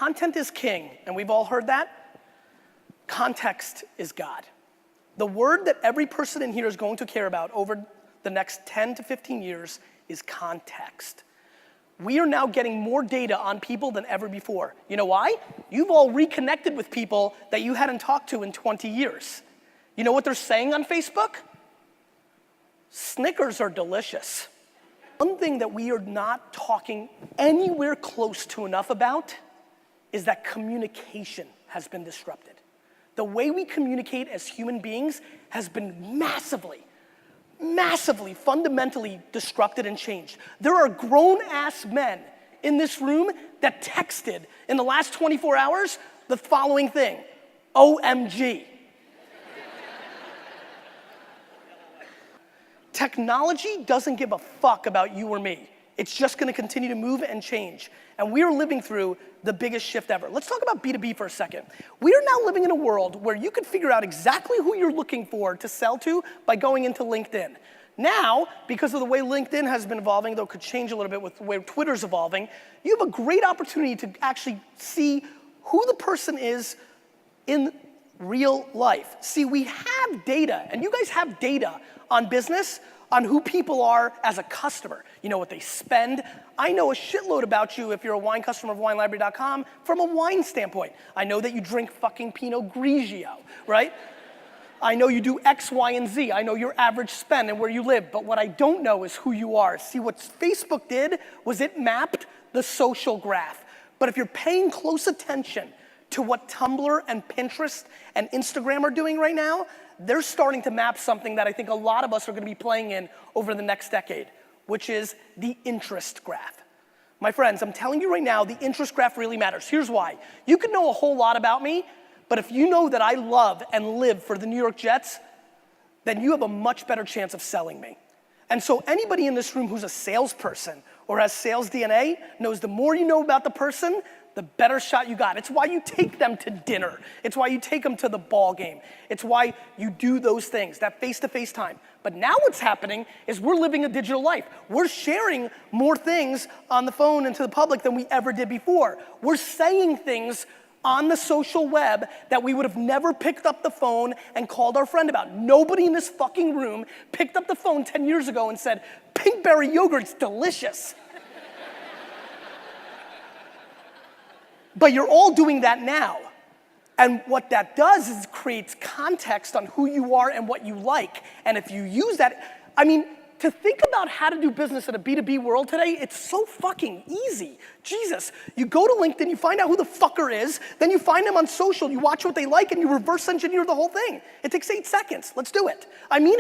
content is king, and we've all heard that, context is God. The word that every person in here is going to care about over the next 10 to 15 years is context. We are now getting more data on people than ever before. You know why? You've all reconnected with people that you hadn't talked to in 20 years. You know what they're saying on Facebook? Snickers are delicious. One thing that we are not talking anywhere close to enough about is that communication has been disrupted. The way we communicate as human beings has been massively, fundamentally disrupted and changed. There are grown-ass men in this room that texted in the last 24 hours the following thing: OMG. Technology doesn't give a fuck about you or me. It's just gonna continue to move and change. And we are living through the biggest shift ever. Let's talk about B2B for a second. We are now living in a world where you can figure out exactly who you're looking for to sell to by going into LinkedIn. Now, because of the way LinkedIn has been evolving, though it could change a little bit with the way Twitter's evolving, you have a great opportunity to actually see who the person is in real life. See, we have data, and you guys have data on business, on who people are as a customer. You know what they spend. I know a shitload about you if you're a wine customer of WineLibrary.com from a wine standpoint. I know that you drink fucking Pinot Grigio, right? I know you do X, Y, and Z. I know your average spend and where you live, but what I don't know is who you are. See, what Facebook did was it mapped the social graph. But if you're paying close attention to what Tumblr and Pinterest and Instagram are doing right now, they're starting to map something that I think a lot of us are gonna be playing in over the next decade, which is the interest graph. My friends, I'm telling you right now, the interest graph really matters. Here's why. You can know a whole lot about me, but if you know that I love and live for the New York Jets, then you have a much better chance of selling me. And so anybody in this room who's a salesperson or has sales DNA knows the more you know about the person, the better shot you got. It's why you take them to dinner. It's why you take them to the ball game. It's why you do those things, that face-to-face time. But now what's happening is we're living a digital life. We're sharing more things on the phone and to the public than we ever did before. We're saying things on the social web that we would have never picked up the phone and called our friend about. Nobody in this fucking room picked up the phone 10 years ago and said, "Pinkberry yogurt's delicious." But you're all doing that now. And what that does is creates context on who you are and what you like. And if you use that, I mean, to think about how to do business in a B2B world today, it's so fucking easy. Jesus, you go to LinkedIn, you find out who the fucker is, then you find them on social, you watch what they like, and you reverse engineer the whole thing. It takes 8 seconds. Let's do it. I mean